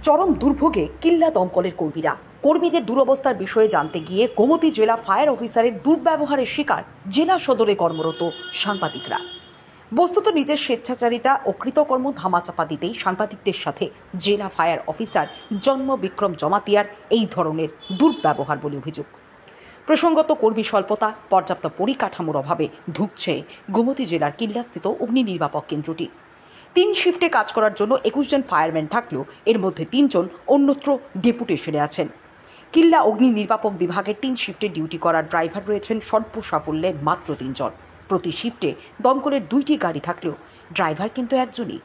চরম দুর্ভোগে কিল্লা দমকলের কর্মীদের দুরবস্থার বিষয়ে জানতে গিয়ে গোমতী জেলা ফায়ার অফিসারের দুর্ব্যবহারের শিকার জেলা সদরে কর্মরত সাংবাদিকরা। বস্তুত নিজের স্বেচ্ছাচারিতা ও কৃতকর্ম ধামাচাপা দিতেই সাংবাদিকদের সাথে জেলা ফায়ার অফিসার জন্ম বিক্রম জমাতিয়ার এই ধরনের দুর্ব্যবহার বলে অভিযোগ। প্রসঙ্গত কর্মী স্বল্পতা, পর্যাপ্ত পরিকাঠামোর অভাবে ধুঁকছে গোমতী জেলার কিল্লাস্থিত অগ্নি নির্বাপক কেন্দ্রটি। 3 শিফটে কাজ করার জন্য 21 জন ফায়ারম্যান থাকলেও এর মধ্যে 3 জন অন্যত্র ডেপুটেশনে আছেন। কিল্লা অগ্নি নির্বাপক বিভাগের 3 শিফটে ডিউটি করার ড্রাইভার রয়েছেন স্বল্প সাফল্যে মাত্র 3 জন। প্রতি শিফটে দমকলের 2টি গাড়ি থাকলেও ড্রাইভার কিন্তু একজনই।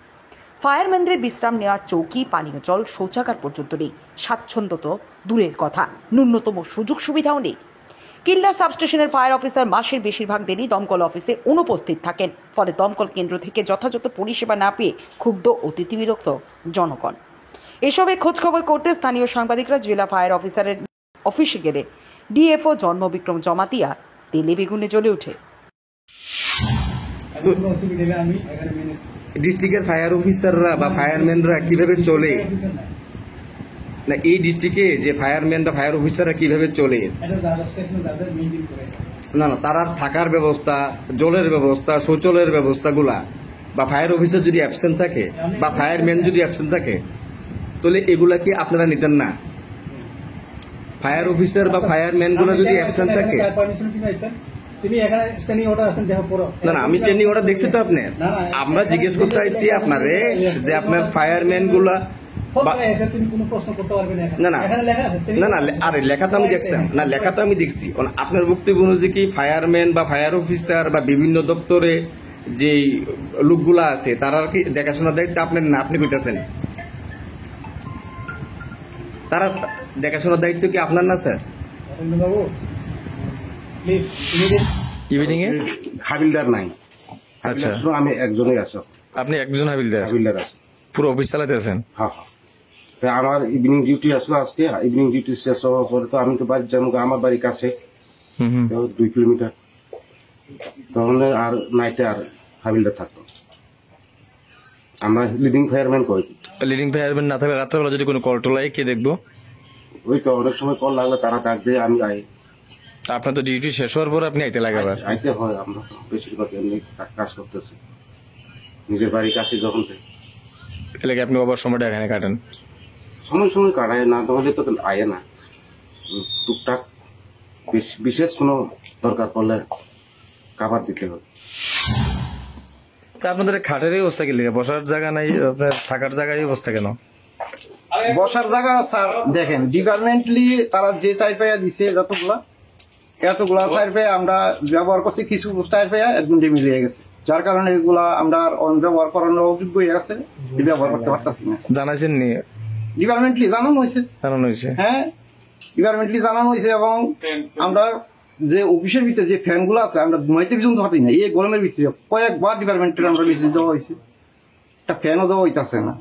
ফায়ারম্যানদের বিশ্রাম নেওয়ার চৌকি, পানীয় জল, শৌচাগার পর্যন্ত নেই। স্বাচ্ছন্দ্য তো দূরের কথা, ন্যূনতম সুযোগ সুবিধাও নেই। কিল্লা সাবস্টেশনের ফায়ার অফিসার মাসের বেশিরভাগ দিনই দমকল অফিসে অনুপস্থিত থাকেন। ফলে দমকল কেন্দ্র থেকে যথাযথ পরিষেবা না পেয়ে ক্ষুব্ধ ও তিতিবিরক্ত জনগণ। এসবে খোঁজখবর করতে স্থানীয় সাংবাদিকরা জেলা ফায়ার অফিসারের অফিসে গেলে ডিএফও জন্ম বিক্রম জমাতিয়া তেলে বেগুনে জ্বলে ওঠে। ডিস্ট্রিক্টের ফায়ার অফিসাররা বা ফায়ারম্যানরা কিভাবে চলে, না এই ডিস্ট্রিক্টে যে ফায়ারম্যান বা ফায়ার অফিসাররা কিভাবে চলে, না না তার থাকার ব্যবস্থা, জলের ব্যবস্থা, শৌচালয়ের ব্যবস্থাগুলা, বা ফায়ার অফিসার যদি অ্যাবসেন্ট থাকে বা ফায়ারম্যান যদি অ্যাবসেন্ট থাকে, তাহলে এগুলা কি আপনারা নিতেন না? ফায়ার অফিসার বা ফায়ারম্যান গুলো যদি অ্যাবসেন্ট থাকে, না না আমি স্ট্যান্ডিং অর্ডার দেখছি তো আপনার। আমরা জিজ্ঞেস করতে চাইছি আপনারে যে আপনার ফায়ারম্যান গুলা, না না না না আরে লেখা তো আমি দেখছিলাম না, লেখা তো আমি দেখছি। আপনার বক্তব্য অনুযায়ী কি ফায়ারম্যান বা ফায়ার অফিসার বা বিভিন্ন দপ্তরে যে লোকগুলা আছে তারা কি দেখাশোনার দায়িত্ব আপনার না? আপনি কইতেছেন তারা দেখাশোনার দায়িত্ব কি আপনার না স্যার? ইভিনিং এ হাবিলদার নাই। আচ্ছা, আমি একজনই আছি। আপনি একজন হাবিলদার আছে, পুরো অফিস চালাতে আছেন? হ্যাঁ হ্যাঁ। আমার ইভিনিং ডিউটি আসলো আজকে। ইভিনিং ডিউটি শেষ হওয়ার পরে তো আমি তো বাড়ি যাবো, আমার বাড়ির কাছে 2 কিলোমিটার, তখন আর নাইটে আর হাবিলদার থাকতো। আমরা লিডিং ফায়ারম্যান কই, লিডিং ফায়ারম্যান না থাকলে রাত্রেবেলা যদি কোনো কল টোলাই কে দেখবো? ওই তো অনেক সময় কল লাগলে তারা ডাক দেয়, আমি আই। আপনার তো ডিউটি শেষ হওয়ার পর আপনি আইতে লাগে আবার? আইতে হয়, আমরা তো বেশিরভাগ এমনি কাজ করতেছি নিজের বাড়ির কাছে। যখন এলাকায় আপনি আবার সময়টা এখানে কাটেন? সময় সময় কাটায়, না তাহলে তো আয়ে না। টুকটাক বিশেষ কোনো দরকার পড়লে কাবার দিতে হবে। আপনাদের খাটেরই অবস্থা কি লিখে? বসার জায়গা নাই, আপনার থাকার জায়গায় অবস্থা কেন? বসার জায়গা স্যার দেখেন, ডিপার্টমেন্টলি তারা যে চার পাইয়া দিছে এতগুলা চার পাইয়া আমরা ব্যবহার করছি, কিছু চার পাইয়া একদম ড্যামেজ হয়ে গেছে, যার কারণে এগুলা আমরা ব্যবহার করানোর অযোগ্য হয়ে গেছে, ব্যবহার করতে পারতেছি না। জানাইছেন নি? ডিপার্টমেন্টলি জানানো হয়েছে। হ্যাঁ, ডিপার্টমেন্টলি জানানো হয়েছে। এবং আমরা যে অফিসের ভিতরে যে ফ্যান গুলো আছে, আমরা ঘুমাইতে পর্যন্ত পারি না এই গরমের ভিতরে। কয়েকবার ডিপার্টমেন্টের আমরা মেসেজ দেওয়া হয়েছে, একটা ফ্যানও দেওয়া হইতেছে না।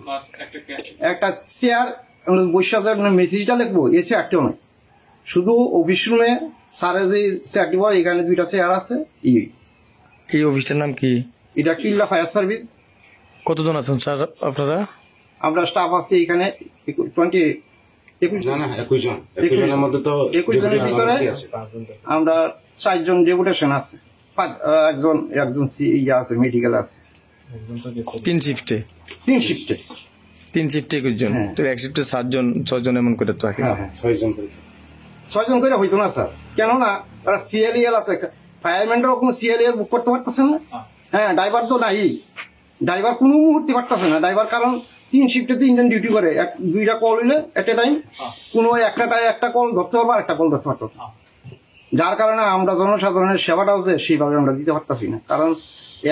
একটা চেয়ার বসে মেসেজটা লিখবো, এ চেয়ারটিও নয়, শুধু অফিস রুমে স্যারে যে চেয়ারটি বয়, এখানে 2টা চেয়ার আছে। এই অফিসটার নাম কি? এটা কিল্লা ফায়ার সার্ভিস। কতজন আছেন স্যার আপনারা? আমরা স্টাফ আছি এখানে 21 জনের মধ্যে তো 21 জনের ভিতরে আমরা 4 জন ডেপুটেশন আছে, একজন আছে, মেডিকেল আছে। 3 শিফটে 21 জন, তো এক শিফটে 7 জন 6 জন এমন করে তো থাকে। 6 জন করে হইতো না স্যার, কেননা তারা সিএলএল আছে, ফায়ারম্যানরাও কোনো সিএলএল বুক করতে পারতেছেন না। হ্যাঁ, ড্রাইভার তো নাই, ড্রাইভার কোনো মুহূর্তে পারতেছে না। ড্রাইভার কারণ 3 শিফটে 3 জন ডিউটি করে, 2টা কল হইলে এট এ টাইম কোনো একটা কল ধরতে পারবো আর একটা কল ধরতে পারতো, যার কারণে আমরা জনসাধারণের সেবাটাও যে সেইভাবে আমরা দিতে পারতেছি না। কারণ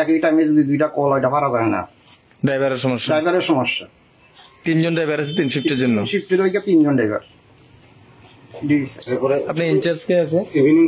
একই টাইমে যদি 2টা কল ওইটা পারা যায় না, ড্রাইভারের সমস্যা। 3 জন ড্রাইভার আছে 3 শিফটের জন্য? শিফটের 3 জন ড্রাইভার। আপনি ইনচার্জ কে আছে? ইভিনিং